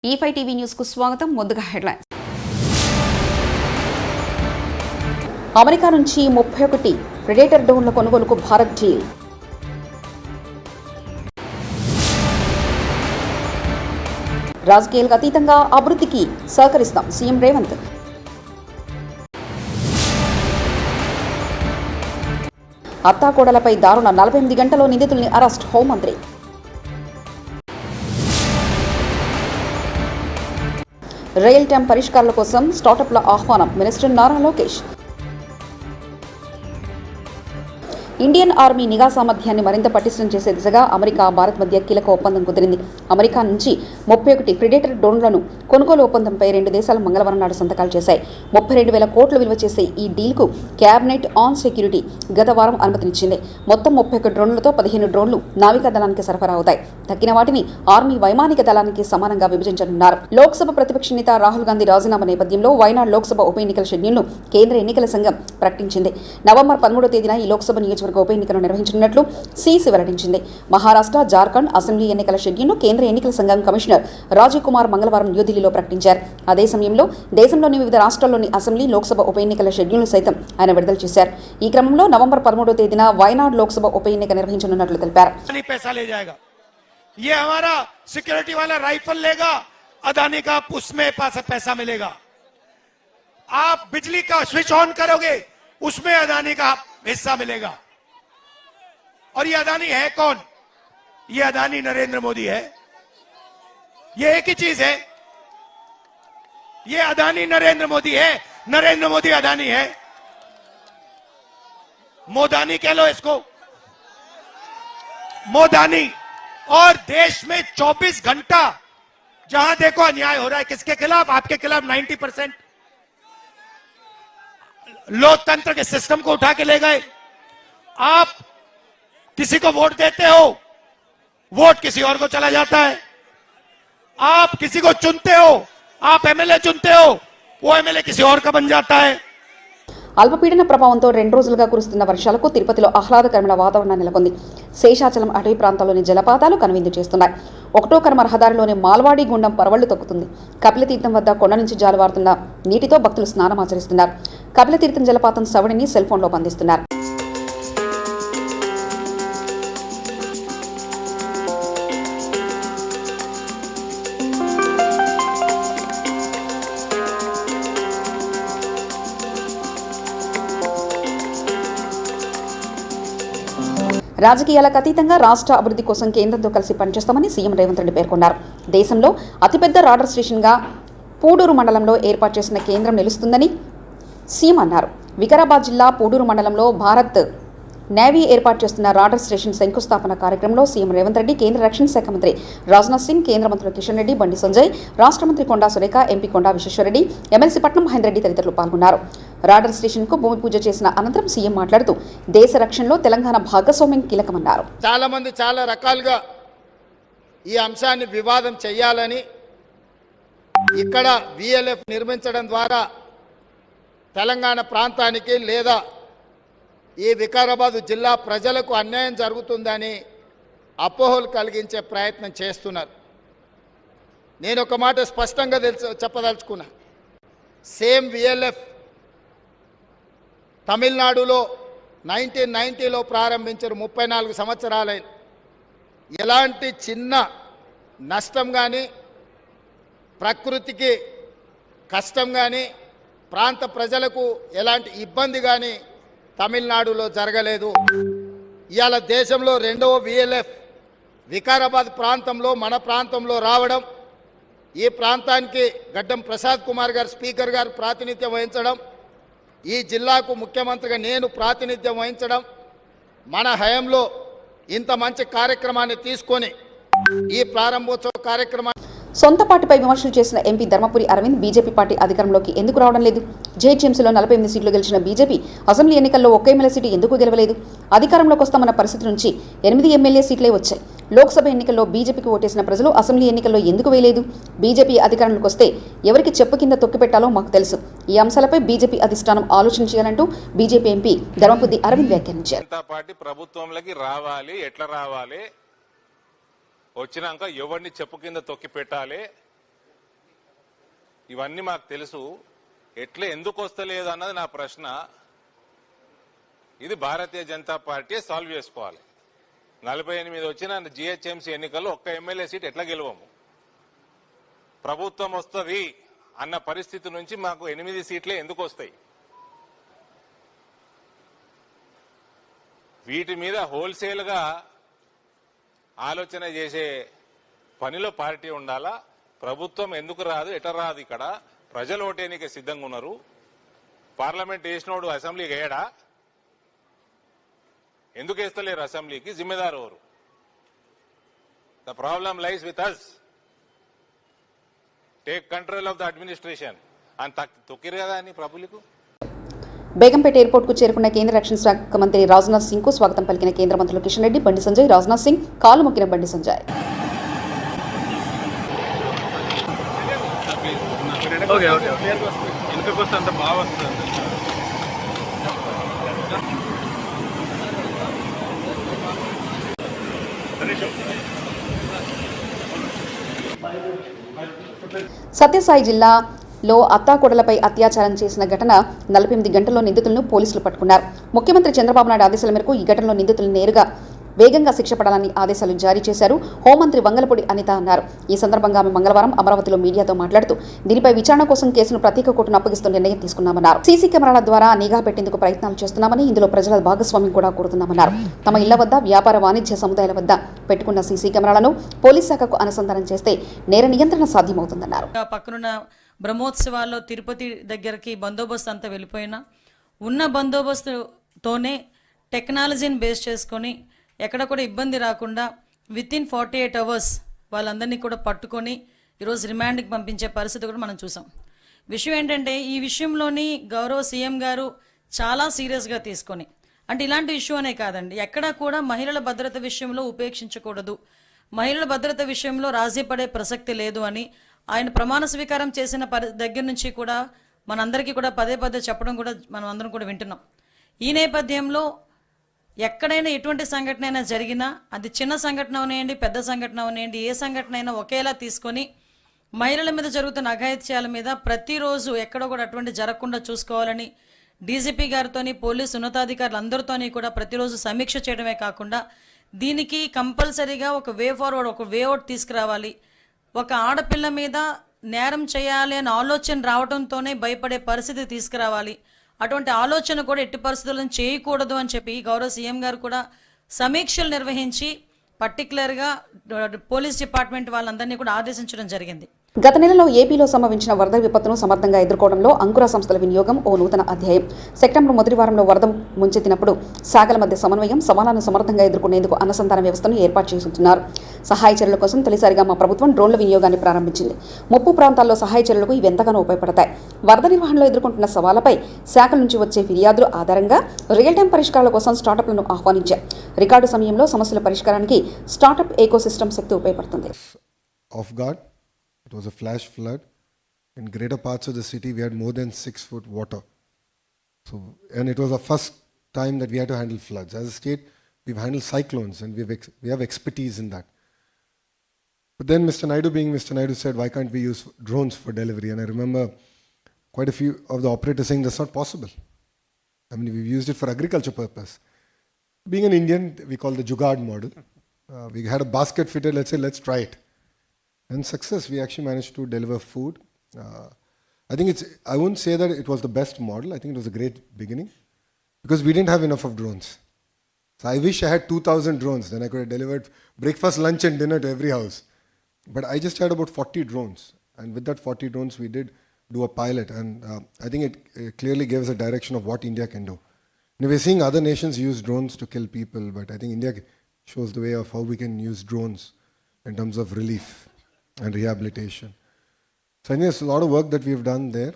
E5TV news కు స్వాగతం. ముందుగా హెడ్లైన్స్. అమెరికా నుంచి 31 ప్రెడేటర్ డ్రోన్ల కొనుగోలుకు భారత్ డీల్. రాజకీయాలకు అతీతంగా అభివృద్ధికి సహకరిస్తాం సీఎం రేవంత్. అత్తాకోడలపై దారుణ 48 గంటల్లో నిందితుల్ని అరెస్ట్ హోంమంత్రి. రియల్ టైం పరిష్కారాల కోసం స్టార్టప్ల ఆహ్వానం minister Nara Lokesh. Indian army నిఘా సామర్థ్యాన్ని మరింత పటిష్టం చేసే దిశగా అమెరికా భారత్ మధ్య కీలక ఒప్పందం కుదిరింది. అమెరికా నుంచి 31 ప్రెడేటర్ డ్రోన్లను కొనుగోలు ఒప్పందంపై రెండు దేశాలు మంగళవారం నాడు సంతకాలు చేశాయి. 32,000 కోట్లు విలువ చేసే ఈ డీల్కు క్యాబినెట్ ఆన్ సెక్యూరిటీ గత వారం అనుమతినిచ్చింది. మొత్తం 31 డ్రోన్లతో 15 డ్రోన్లు నావికా దళానికి సరఫరా అవుతాయి. తక్కిన వాటిని ఆర్మీ వైమానిక దళానికి సమానంగా విభజించనున్నారు. లోక్సభ ప్రతిపక్ష నేత రాహుల్ గాంధీ రాజీనామా నేపథ్యంలో వైనాడ్ లోక్సభ ఉప ఎన్నికల షెడ్యూల్ను కేంద్ర ఎన్నికల సంఘం ప్రకటించింది. నవంబర్ 13వ తేదీన ఈ లోక్సభ నియోజకవర్గ ఉప ఎన్నికలు నిర్వహించనున్నట్లు సీసీ వెల్లడించింది. మహారాష్ట్ర, జార్ఖండ్ అసెంబ్లీ ఎన్నికల షెడ్యూల్ను కేంద్ర ఎన్నికల సంఘం కమిషనర్ రాజీవ్ కుమార్ మంగళవారం న్యూఢిల్లీలో ప్రకటించారు. అదే సమయంలో దేశంలోని వివిధ రాష్ట్రాల్లోని అసెంబ్లీ, లోక్సభ ఉప ఎన్నికల షెడ్యూల్ను సైతం ఆయన విడుదల చేశారు. ఈ క్రమంలో నవంబర్ 13వ తేదీన వైనాడ్ లోక్సభ ఉప ఎన్నిక నిర్వహించనున్నట్లు తెలిపారు. ये हमारा सिक्योरिटी वाला राइफल लेगा, अदानी का उसमें पैसा मिलेगा. आप बिजली का स्विच ऑन करोगे, उसमें अदानी का हिस्सा मिलेगा. और ये अदानी है कौन? ये अदानी नरेंद्र मोदी है. ये एक ही चीज है. ये अदानी नरेंद्र मोदी है, नरेंद्र मोदी अदानी है. मोदानी कह लो इसको, मोदानी. और देश में 24 घंटा जहां देखो अन्याय हो रहा है. किसके खिलाफ? आपके खिलाफ. 90% लोकतंत्र के सिस्टम को उठा के ले गए. आप किसी को वोट देते हो, वोट किसी और को चला जाता है. आप किसी को चुनते हो, आप एमएलए चुनते हो, वो एमएलए किसी और का बन जाता है. అల్పపీడన ప్రభావంతో 2 రోజులుగా కురుస్తున్న వర్షాలకు తిరుపతిలో ఆహ్లాదకరమైన వాతావరణం నెలకొంది. శేషాచలం అటవీ ప్రాంతాల్లోని జలపాతాలు కనువిందు చేస్తున్నాయి. 1వ కర్మ రహదారిలోని మాల్వాడి గుండం పరవళ్లు తొక్కుతుంది. కపిలతీర్థం వద్ద కొండ నుంచి జాలువారుతున్న నీటితో భక్తులు స్నానమాచరిస్తున్నారు. కపిలతీర్థం జలపాతం సవడిని సెల్ ఫోన్లో బంధిస్తున్నారు. రాజకీయాలకు అతీతంగా రాష్ట్ర అభివృద్ధి కోసం కేంద్రంతో కలిసి పనిచేస్తామని సీఎం రేవంత్ రెడ్డి పేర్కొన్నారు. దేశంలో అతిపెద్ద రాడర్ స్టేషన్గా పూడూరు మండలంలో ఏర్పాటు చేసిన కేంద్రం నిలుస్తుందని సీఎం అన్నారు. వికారాబాద్ జిల్లా పూడూరు మండలంలో భారత్ నేవీ ఏర్పాటు చేస్తున్న రాడర్ స్టేషన్ శంకుస్థాపన కార్యక్రమంలో సీఎం రేవంత్ రెడ్డి, కేంద్ర రక్షణ శాఖ మంత్రి రాజ్నాథ్ సింగ్, కేంద్ర మంత్రులు కిషన్ రెడ్డి, బండి సంజయ్, రాష్ట్ర మంత్రి కొండా సురేఖ, ఎంపీ కొండా విశ్వేశ్వరరెడ్డి, ఎమ్మెల్సీ పట్నం మహేందర్ రెడ్డి తదితరులు పాల్గొన్నారు. రాడర్ స్టేషన్కు భూమి పూజ చేసిన అనంతరం సీఎం మాట్లాడుతూ దేశ రక్షణలో తెలంగాణ భాగస్వామ్యం కీలకమన్నారు. చాలా మంది చాలా రకాలుగా ఈ అంశాన్ని వివాదం చేయాలని ఇక్కడ విఎల్ఎఫ్ నిర్మించడం ద్వారా తెలంగాణ ప్రాంతానికి లేదా ఈ వికారాబాద్ జిల్లా ప్రజలకు అన్యాయం జరుగుతుందని అపోహలు కలిగించే ప్రయత్నం చేస్తున్నారు. నేను ఒక మాట స్పష్టంగా చెప్పదలుచుకున్నా. సేమ్ విఎల్ఎఫ్ తమిళనాడులో 1990లో ప్రారంభించారు. 34 సంవత్సరాలైన ఎలాంటి చిన్న నష్టం కానీ, ప్రకృతికి కష్టం కానీ, ప్రాంత ప్రజలకు ఎలాంటి ఇబ్బంది కానీ తమిళనాడులో జరగలేదు. ఇవాళ దేశంలో 2వ విఎల్ఎఫ్ వికారాబాద్ ప్రాంతంలో మన ప్రాంతంలో రావడం, ఈ ప్రాంతానికి గడ్డం ప్రసాద్ కుమార్ గారు స్పీకర్ గారు ప్రాతినిధ్యం వహించడం, ఈ జిల్లాకు ముఖ్యమంత్రిగా నేను ప్రాతినిధ్యం వహించడం, మన హయాంలో ఇంత మంచి కార్యక్రమాన్ని తీసుకొని ఈ ప్రారంభోత్సవ కార్యక్రమాన్ని సొంత పార్టీపై విమర్శలు చేసిన MP Dharmapuri Arvind BJP party అధికారంలోకి ఎందుకు రావడం లేదు? జేహెచ్ఎంసీలో 48 సీట్లు గెలిచిన బీజేపీ అసెంబ్లీ ఎన్నికల్లో ఒక్క ఎమ్మెల్యే సీటు ఎందుకు గెలవలేదు? అధికారంలోకి వస్తామన్న పరిస్థితి నుంచి 8 ఎమ్మెల్యే సీట్లే వచ్చాయి. లోక్సభ ఎన్నికల్లో బీజేపీకి ఓటేసిన ప్రజలు అసెంబ్లీ ఎన్నికల్లో ఎందుకు వేయలేదు? బీజేపీ అధికారంలోకి వస్తే ఎవరికి చెప్పు కింద తొక్కిపెట్టాలో మాకు తెలుసు. ఈ అంశాలపై బీజేపీ అధిష్టానం ఆలోచన చేయాలంటూ బీజేపీ ఎంపీ ధర్మపురి అరవింద్ వ్యాఖ్యానించారు. ప్రభుత్వంలోకి రావాలి, ఎట్లా రావాలి, వచ్చినాక ఎవరిని చెప్పు కింద తొక్కి పెట్టాలి, ఇవన్నీ మాకు తెలుసు. ఎట్లా ఎందుకు వస్తలేదు అన్నది నా ప్రశ్న. ఇది భారతీయ జనతా పార్టీ సాల్వ్ చేసుకోవాలి. 48 వచ్చిన జిహెచ్ఎంసీ ఎన్నికల్లో ఒక్క ఎమ్మెల్యే సీట్ ఎట్లా గెలవము? ప్రభుత్వం వస్తుంది అన్న పరిస్థితి నుంచి మాకు 8 సీట్లే ఎందుకు వస్తాయి? వీటి మీద హోల్సేల్ గా ఆలోచన చేసే పనిలో పార్టీ ఉండాలా. ప్రభుత్వం ఎందుకు రాదు, ఎట రాదు? ఇక్కడ ప్రజలు ఓటేనికే సిద్ధంగా ఉన్నారు. పార్లమెంట్ వేసినోడు అసెంబ్లీకి వేయడా? ఎందుకు వేస్తలేరు అసెంబ్లీకి? జిమ్మేదారు ఎవరు? The problem lies with us. Take control of the administration అని తొక్కిరు కదా అని ప్రభులకు. బేగంపేట ఎయిర్పోర్ట్కు చేరుకున్న కేంద్ర రక్షణ శాఖ మంత్రి రాజ్నాథ్ సింగ్కు స్వాగతం పలికిన కేంద్ర మంత్రులు కిషన్ రెడ్డి, బండి సంజయ్. రాజ్నాథ్ సింగ్ కాలు మొక్కిన బండి సంజయ్. సత్యసాయి జిల్లాలో అత్తాకోడలపై అత్యాచారం చేసిన ఘటన 48 గంటల్లో నిందితులను పోలీసులు పట్టుకున్నారు. ముఖ్యమంత్రి చంద్రబాబు నాయుడు ఆదేశాల మేరకు ఈ ఘటనలో నిందితులు నేరుగా వేగంగా శిక్ష పడాలని ఆదేశాలు జారీ చేశారు హోంమంత్రి వంగలపూడి అనిత అన్నారు. ఈ సందర్భంగా ఆమె మంగళవారం అమరావతిలో మీడియాతో మాట్లాడుతూ దీనిపై విచారణ కోసం కేసును ప్రత్యేక కోర్టును అప్పగిస్తూ నిర్ణయం తీసుకున్నామన్నారు. సీసీ కెమెరాల ద్వారా నిఘా పెట్టేందుకు ప్రయత్నాలు చేస్తున్నామని, ఇందులో ప్రజల భాగస్వామ్యం కూడా కోరుతున్నామన్నారు. తమ ఇళ్ల వద్ద, వ్యాపార వాణిజ్య సముదాయాల వద్ద పెట్టుకున్న సీసీ కెమెరాలను పోలీస్ శాఖకు అనుసంధానం చేస్తే నేర నియంత్రణ సాధ్యమవుతుందన్నారు. పక్కనున్న బ్రహ్మోత్సవాల్లో తిరుపతి దగ్గరికి బందోబస్తు అంతా వెళ్ళిపోయినా ఉన్న బందోబస్తుతోనే టెక్నాలజీని బేస్ చేసుకొని ఎక్కడ కూడా ఇబ్బంది రాకుండా వితిన్ 48 అవర్స్ వాళ్ళందరినీ కూడా పట్టుకొని ఈరోజు రిమాండ్కి పంపించే పరిస్థితి కూడా మనం చూసాం. విషయం ఏంటంటే ఈ విషయంలోని గౌరవ సీఎం గారు చాలా సీరియస్గా తీసుకొని, అంటే ఇలాంటి ఇష్యూ అనే కాదండి, ఎక్కడా కూడా మహిళల భద్రత విషయంలో ఉపేక్షించకూడదు, మహిళల భద్రత విషయంలో రాజీ పడే ప్రసక్తి లేదు అని ఆయన ప్రమాణ స్వీకారం చేసిన దగ్గర నుంచి కూడా మనందరికీ కూడా పదే చెప్పడం కూడా మనం అందరం కూడా వింటున్నాం. ఈ నేపథ్యంలో ఎక్కడైనా ఎటువంటి సంఘటన అయినా జరిగినా, అది చిన్న సంఘటన అవనేయండి, పెద్ద సంఘటన అవనేయండి, ఏ సంఘటన అయినా ఒకేలా తీసుకొని మహిళల మీద జరుగుతున్న అఘాయిత్యాల మీద ప్రతిరోజు ఎక్కడో కూడా అటువంటి జరగకుండా చూసుకోవాలని డీజీపీ గారితోని, పోలీసు ఉన్నతాధికారులందరితోని కూడా ప్రతిరోజు సమీక్ష చేయడమే కాకుండా దీనికి కంపల్సరీగా ఒక వే ఫార్వర్డ్, ఒక వే అవుట్ తీసుకురావాలి. ఒక ఆడపిల్ల మీద నేరం చేయాలి అనే ఆలోచన రావడంతోనే భయపడే పరిస్థితి తీసుకురావాలి. అటువంటి ఆలోచన కూడా ఎట్టి పరిస్థితులను చేయకూడదు అని చెప్పి గౌరవ సీఎం గారు కూడా సమీక్షలు నిర్వహించి పర్టికులర్గా పోలీస్ డిపార్ట్మెంట్ వాళ్ళందరినీ కూడా ఆదేశించడం జరిగింది. గత నెలలో ఏపీలో సంభవించిన వరద విపత్తును సమర్థంగా ఎదుర్కోవడంలో అంకుర సంస్థల వినియోగం ఓ నూతన అధ్యాయం. సెప్టెంబర్ మొదటి వారంలో వరద ముంచెత్తినప్పుడు శాఖల మధ్య సమన్వయం, సవాళ్లను సమర్థంగా ఎదుర్కొనేందుకు అనుసంధాన వ్యవస్థను ఏర్పాటు చేస్తున్నారు. సహాయ చర్యల కోసం తొలిసారిగా మా ప్రభుత్వం డ్రోన్ల వినియోగాన్ని ప్రారంభించింది. ముప్పు ప్రాంతాల్లో సహాయ చర్యలకు ఇవి ఎంతగానో ఉపయోగపడతాయి. వరద నిర్వహణలో ఎదుర్కొంటున్న సవాళ్లపై శాఖల నుంచి వచ్చే ఫిర్యాదుల ఆధారంగా రియల్ టైం పరిష్కారాల కోసం స్టార్టప్లను ఆహ్వానించారు. రికార్డు సమయంలో సమస్యల పరిష్కారానికి స్టార్టప్ ఎకోసిస్టమ్ శక్తి ఉపయోగపడుతుంది. It was a flash flood. In greater parts of the city, we had more than 6 foot water. So, and it was the first time that we had to handle floods. As a state, we've handled cyclones and we have expertise in that. But then Mr. Naidu, being Mr. Naidu, said, why can't we use drones for delivery? And I remember quite a few of the operators saying that's not possible. I mean, we've used it for agriculture purpose. Being an Indian, we call the Jugaad model. We had a basket fitted, let's say, let's try it. And success, we actually managed to deliver food. I think I wouldn't say that it was the best model. I think it was a great beginning because we didn't have enough of drones. So I wish I had 2,000 drones. Then I could have delivered breakfast, lunch and dinner to every house. But I just had about 40 drones. And with that 40 drones, we did do a pilot. And I think it clearly gave us a direction of what India can do. And we're seeing other nations use drones to kill people. But I think India shows the way of how we can use drones in terms of relief and rehabilitation. So I think there's a lot of work that we've done there.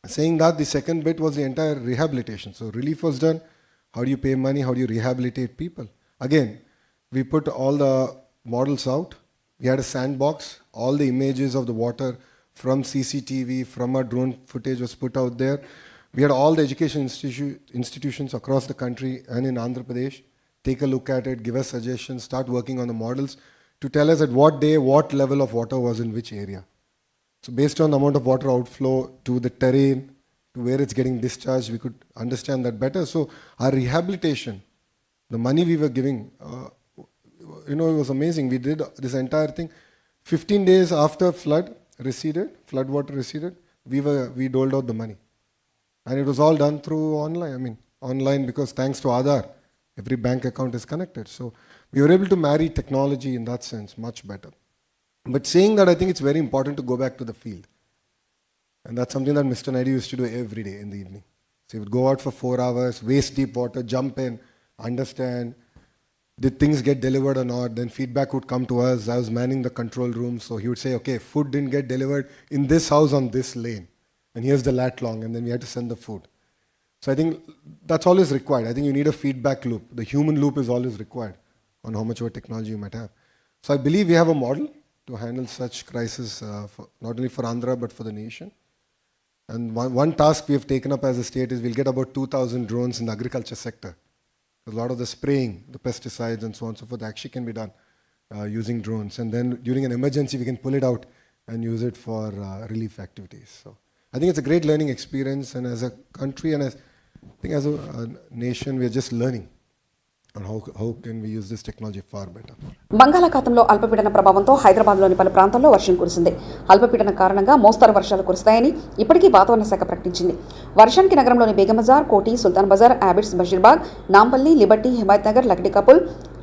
Saying that, the second bit was the entire rehabilitation. So relief was done. How do you pay money? How do you rehabilitate people? Again, we put all the models out. We had a sandbox. All the images of the water from CCTV, from our drone footage was put out there. We had all the education institutions across the country and in Andhra Pradesh take a look at it, give us suggestions, start working on the models to tell us at what day, what level of water was in which area. So based on the amount of water outflow to the terrain, to where it's getting discharged, we could understand that better. So our rehabilitation, the money we were giving, it was amazing. We did this entire thing. 15 days after flood water receded, we doled out the money. And it was all done through online. Online because thanks to Aadhaar, every bank account is connected. So we were able to marry technology in that sense much better. But saying that, I think it's very important to go back to the field. And that's something that Mr. Naidu used to do every day in the evening. So he would go out for 4 hours, waist deep water, jump in, understand, did things get delivered or not? Then feedback would come to us. I was manning the control room. So he would say, okay, food didn't get delivered in this house on this lane. And here's the lat long. And then we had to send the food. So I think that's always required. I think you need a feedback loop. The human loop is always required on how much of a technology you might have. So I believe we have a model to handle such crisis, not only for Andhra, but for the nation. And one task we have taken up as a state is we'll get about 2,000 drones in the agriculture sector. A lot of the spraying, the pesticides and so on and so forth actually can be done using drones. And then during an emergency, we can pull it out and use it for relief activities. So I think it's a great learning experience. And as a country and as a nation, we're just learning on how can we use this technology far better. బంగాళాఖాతంలో అల్పపీడన ప్రభావంతో హైదరాబాద్లోని పలు ప్రాంతాల్లో వర్షం కురిసింది. అల్పపీడన కారణంగా మోస్తరు వర్షాలు కురుస్తాయని ఇప్పటికీ వాతావరణ శాఖ ప్రకటించింది. వర్షానికి నగరంలోని బేగం బజార్, కోటి, సుల్తాన్ బజార్, యాబిడ్స్, బషీర్బాగ్, నాంపల్లి, లిబర్టీ, హిమాయత్ నగర్, లక్డీ కపుల్,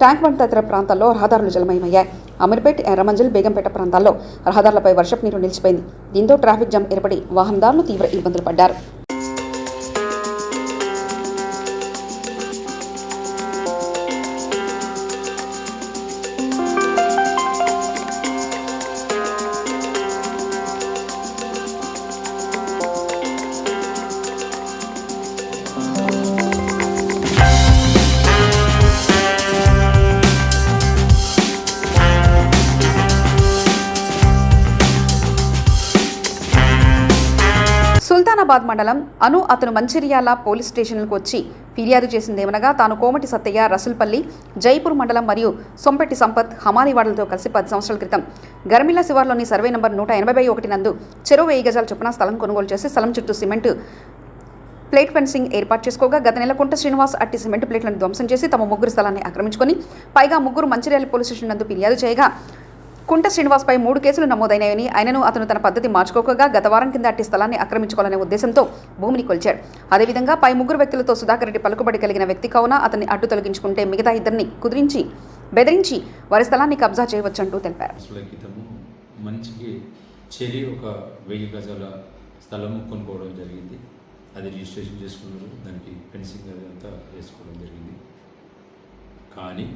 ట్యాంక్ బండ్ తదితర ప్రాంతాల్లో రహదారులు జలమయమయ్యాయి. అమీర్పేట్, ఎర్రమంజిల్, బేగంపేట ప్రాంతాల్లో రహదారులపై వర్షపు నీరు నిలిచిపోయింది. దీంతో ట్రాఫిక్ జామ్ ఏర్పడి వాహనదారులు తీవ్ర ఇబ్బందులు పడ్డారు. సుల్తానాబాద్ మండలం అతను మంచిర్యాల పోలీస్ స్టేషన్లకు వచ్చి ఫిర్యాదు చేసిందేమనగా తాను కోమటి సత్తయ్య, రసుల్పల్లి, జైపూర్ మండలం మరియు సొంపెట్టి సంపత్ హమాలీవాడలతో కలిసి 10 సంవత్సరాల క్రితం గర్మిల్లా శివార్లోని సర్వే నంబర్ 180/1 నందు చెరువు 1000 గజాల చొప్పున స్థలం కొనుగోలు చేసి స్థలం చుట్టూ సిమెంట్ ప్లేట్ ఫెన్సింగ్ ఏర్పాటు చేసుకోగా గత నెల కుంట శ్రీనివాస్ అట్టి సిమెంట్ ప్లేట్లను ధ్వంసం చేసి తమ ముగ్గురు స్థలాన్ని ఆక్రమించుకొని పైగా ముగ్గురు మంచిర్యాల పోలీస్ స్టేషన్ నందు ఫిర్యాదు చేయగా కుంట శ్రీనివాస్పై 3 కేసులు నమోదైనాయని, ఆయనను అతను తన పద్ధతి మార్చుకోగా గత వారం కింద అట్టి స్థలాన్ని ఆక్రమించుకోవాలనే ఉద్దేశంతో భూమిని కొల్చాడు. అదేవిధంగా పై ముగ్గురు వ్యక్తులతో సుధాకర్ రెడ్డి పలుకుబడి కలిగిన వ్యక్తి కావున అతన్ని అడ్డు తొలగించుకుంటే మిగతా ఇద్దరిని కుదిరించి బెదిరించి వారి స్థలాన్ని కబ్జా చేయవచ్చంటూ తెలిపారు. మంచికి చెరి ఒక 1000 గజాల స్థలము కొనుక్కోవడం జరిగింది. అది రిజిస్ట్రేషన్ చేసుకున్నారు. దానికి ఫెన్సింగ్ అది అంతా వేసుకోవడం జరిగింది. కానీ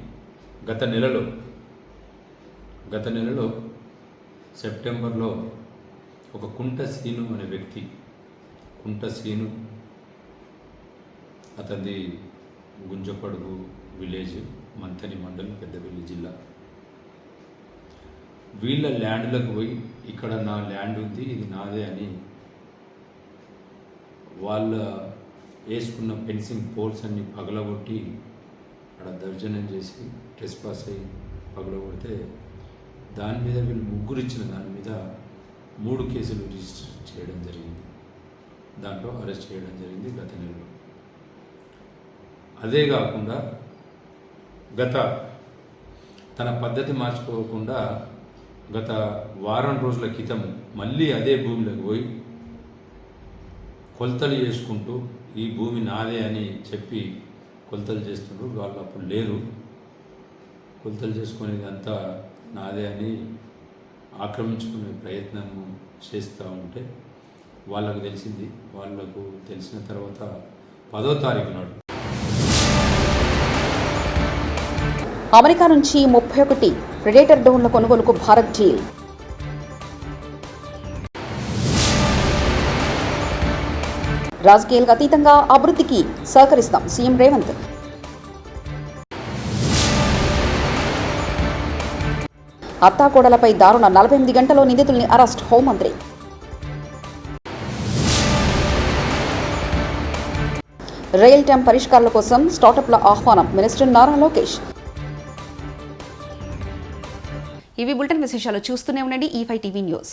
గత నెలలో సెప్టెంబర్లో ఒక కుంట సీను అనే వ్యక్తి, అతనిది గుంజపడుగు విలేజ్, మంతని మండలం, పెద్దపల్లి జిల్లా. వీళ్ళ ల్యాండ్లకు పోయి ఇక్కడ నా ల్యాండ్ ఉంది, ఇది నాదే అని వాళ్ళ వేసుకున్న ఫెన్సింగ్ పోల్స్ అన్ని పగలగొట్టి అక్కడ దర్శనం చేసి ట్రెస్పాస్ అయ్యి పగలగొడితే దాని మీద వీళ్ళు ముగ్గురు ఇచ్చిన దాని మీద 3 కేసులు రిజిస్టర్ చేయడం జరిగింది. దాంట్లో అరెస్ట్ చేయడం జరిగింది గత నెలలో. అదే కాకుండా తన పద్ధతి మార్చుకోకుండా గత వారం రోజుల క్రితం మళ్ళీ అదే భూమిలోకి పోయి కొలతలు చేసుకుంటూ ఈ భూమి నాదే అని చెప్పి కొలతలు చేస్తుండ్రు. వాళ్ళు అప్పుడు లేరు. కొలతలు చేసుకునేది అంతా నాదే అని ఆక్రమించుకునే ప్రయత్నం చేస్తూ ఉంటే వాళ్ళకు తెలిసిన తర్వాత 10వ తారీఖు నాడు అమెరికా నుంచి 31 ప్రెడేటర్ డ్రోన్ల కొనుగోలుకు భారత్ డీల్. రాజకీయాలకు అతీతంగా అభివృద్ధికి సహకరిస్తాం సీఎం రేవంత్. అత్తాకోడలపై దారుణ 48 గంటల్లో నిందితుల్ని అరెస్ట్ హోంమంత్రి. రియల్ టైం పరిష్కారాల కోసం స్టార్టప్ల ఆహ్వానం మినిస్టర్ నారా లోకేష్. ఇవి బులెటిన్ విశేషాలు. చూస్తూనే ఉండండి E5TV న్యూస్.